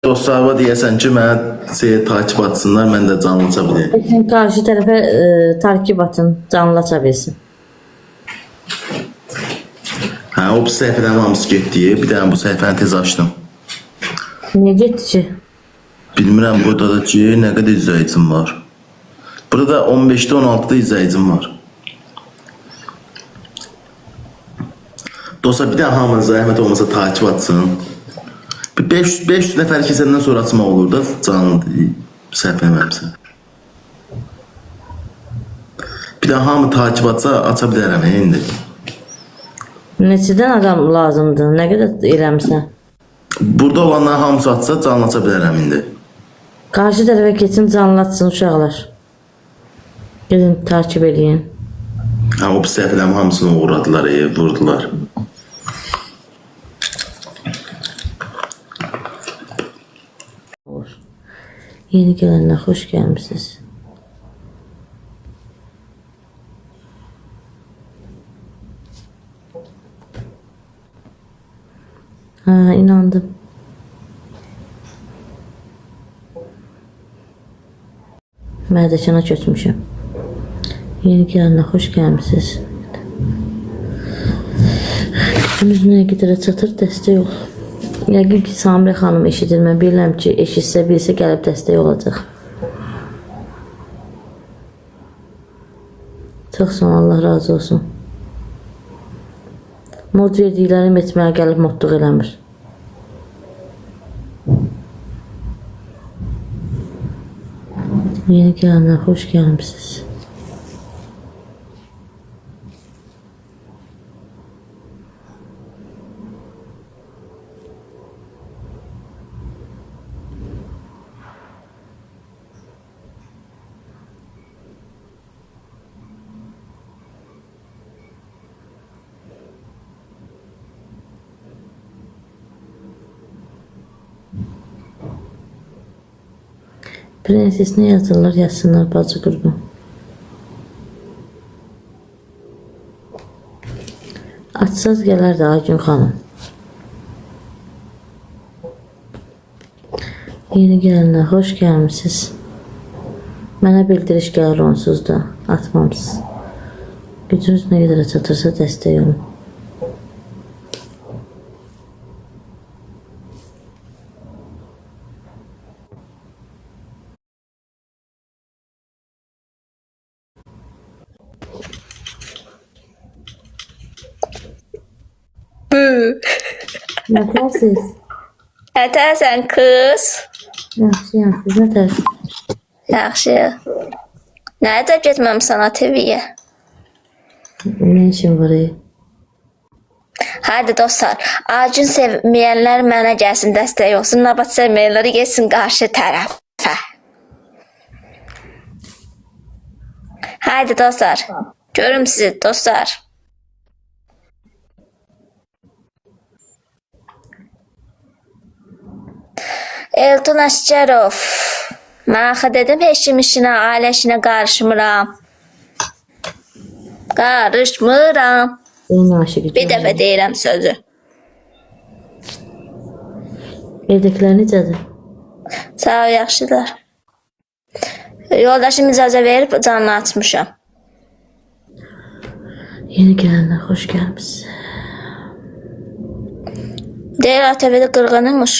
Dostlarıma deyəsən ki, mənə takip atsınlar, mən də canlı aça biləyim. Sen karşı tarafa takip atın, canlı aça bilsin. Hə, o bu səhifədən hamısı getdi. Bir dənə bu səhifəni tez açdım. Niye getdi ki? Bilmirəm, burada da ki, nə qədər izləyicim var. Burada da 15-də 16-da izləyicim var. Dostlar, bir dənə hamınız zəhmət olmasa takip atsın. 500 nəfər kesəndən sonra açmaq olur da canlı səhifəni məmsə. Bir dənə hamı takip atsa, aça bilərəm indi. Neçədən adam lazımdır? Nə qədər eləmişsən? Burada olanlar hamısı atsa, canlı aça bilərəm indi. Karşı tarafa keçin, canlı atsın uşaqlar. Gidin takip edin. Ha, o səhifələrin hamısını uğradılar, vurdular. Yeni gelenler hoş gelmişsiniz. Ha, inandım. Mədəkana köçmüşəm. Yeni gelenler hoş gelmişsiniz. Gücümüz nəyə qədərə çatır, dəstək ol. Yəqin ki, Samirə xanım eşidir. Mən bilirəm ki, eşitsə, bilsə gəlib dəstək olacaq. Çox sağ ol, Allah razı olsun. Mod verdiklərim etməyə gəlib modluq eləmir. Yeni gələnlər, xoş gəlmişsiniz. Prenses ne yazırlar, yazsınlar bacı qurban. Açsaz gələr də Aygün xanım. Yeni gələnlər, xoş gəlmişsiniz. Mənə bildiriş gəlir onsuz da, atmamsınız. Gücünüz nə qədər çatırsa dəstək olun. Nətərsiz? Nətərsən kız? Yaxşıyam, siz nətərsiz? Yaxşı. Nədə getməmsən TV-yə? Nə işin var? Haydi dostlar, Acun sevməyənlər mənə gəlsin, dəstək olsun. Nabat sevməyənləri geçsin qarşı tərəfə. Haydi dostlar, görüm sizi dostlar. Elton Əsgərov. Mən axı dedim, heç kim işinə, ailə işinə qarışmıram. Qarışmıram. Bir dəfə deyirəm sözü. Evdəkilər necədir? Sağ ol, yaxşıdır. Yoldaşım icazə verib canını açmışam. Yeni gələnlər, xoş gəlmişsiniz. Deyir, ATV-də qırğınımış.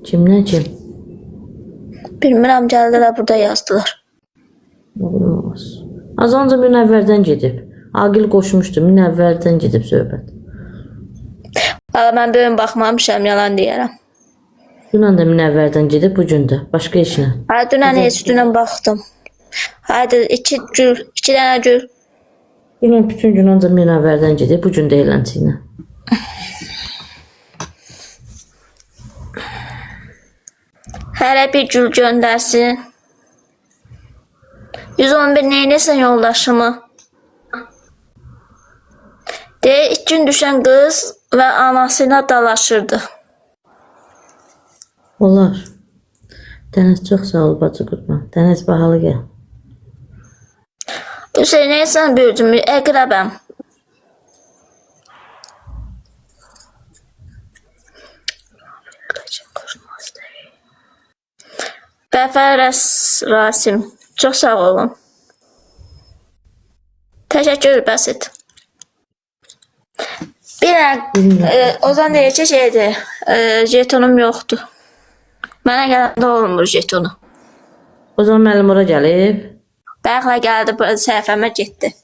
Kimdən kim? Bilmirəm, gəldilər, burada yazdılar. Olmaz. Az önce Münəvvərdən gedib. Aqil qoşmuşdu, Münəvvərdən gedib söhbət. Valla mən böyün baxmamışam, yalan deyərəm. Dünən də Münəvvərdən gedib, bugün də. Başqa işlə. Hə, dünən heç dünən baxdım. Haydi, iki dənə gül. Dünən bütün gün ancaq Münəvvərdən gedib, bugün də eğlənci ilə. Hələ bir gül göndərsin. 111 neynəsən yoldaşımı? Deyir, ilk gün düşən qız və anasıyla dalaşırdı. Olar. Dəniz çox sağ ol bacı qurban. Dəniz bahalı gəl. Hüseyin neysən büyüdüm, əqrəbəm. Bəfər Rasim. Çox sağ olun. Təşəkkür, bəsit. Bir Ozan deyir ki, şeydir, jetonum yoxdur. Mənə gələndə olmur jetonu. O zaman müəllim ora gəlib. Bəxlə gəldi, səhifəmə getdi.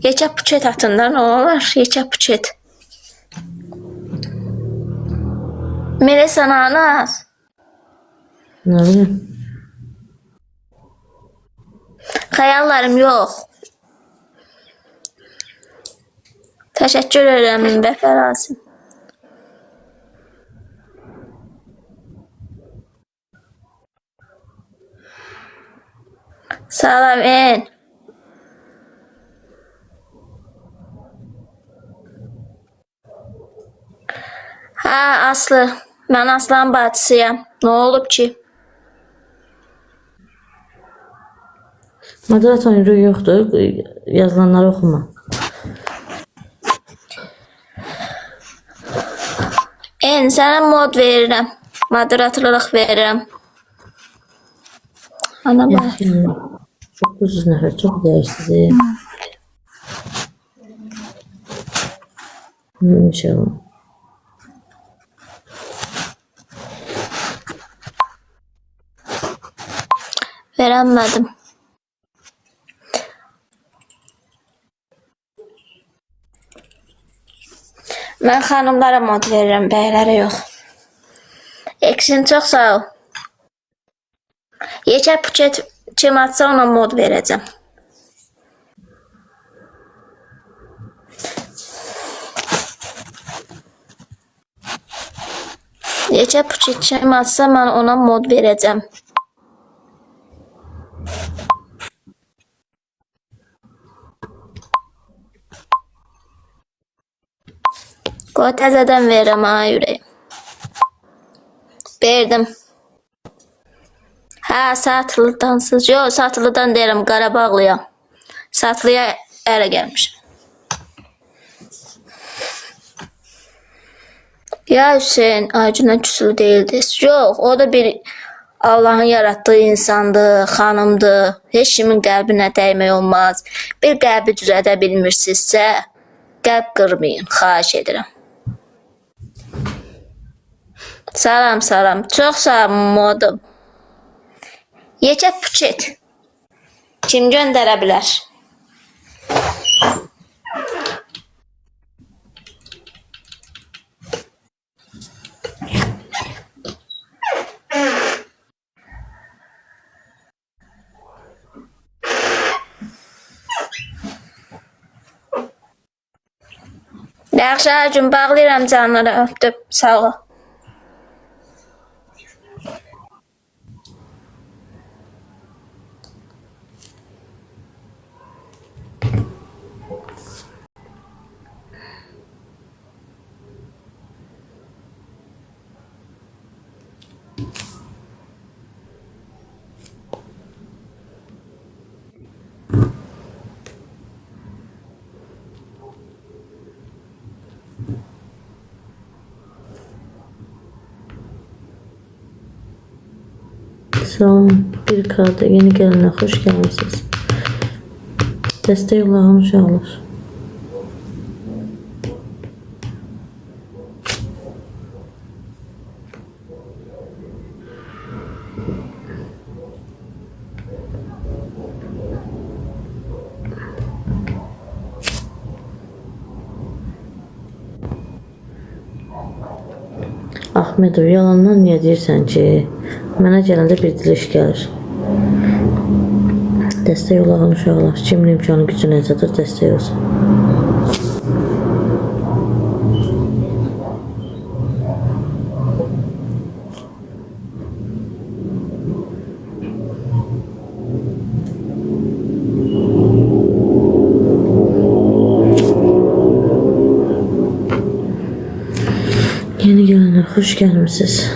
Yekə puçet atın da, nə olar? Yekə puçet. Melisa Nanas. Nə bilim. Xəyallarım yox. Təşəkkür edirəm, Bəfər Rasim. Salam, en. Hə, Aslı. Mən Aslan bacısıyam. Nə olub ki? Moderatorun yürü yoxdur. Yazılanları oxuma. En, sənə mod verirəm. Moderatorluq verirəm. Ana bax. Yaxşı. 900 nəfər çox dəyişsiz. İnşallah. Verəmədim. Mən xanımlara mod verirəm, bəylərə yox. Eksin çox sağ ol. Yekə puçet kim atsa ona mod verəcəm. Yekə puçet kim atsa mən ona mod verəcəm. Qoy təzədən verirəm ha ürəyim. Verdim. Hə, Satılıdansız. Yox, Satılıdan deyirəm, Qarabağlıya. Satılıya ərə gəlmişəm. Ya Hüseyin, Acun'dan küsülü değildir. Yox, o da bir Allah'ın yarattığı insandır, xanımdır. Heç kimin qəlbinə dəymək olmaz. Bir qəlbi düzədə bilmirsinizsə, qəlb qırmayın, xahiş edirəm. Salam, salam. Çox sağ modum. Yekə puçet. Kim göndərə bilər? Yaxşı, Acun, bağlayıram canları, öpdüm. Sağ ol. Sağ olun. Bir kartı yeni gelenler hoş gelmişsiniz. Destek Allah'ın uşaqlar. Ahmetov, yalandan niyə deyirsən ki, mənə gələndə bir diliş gəlir. Dəstək olağın uşaqlar, kimin imkanı gücü necədir, dəstək olsun. Yeni gelenler hoş gelmişsiniz.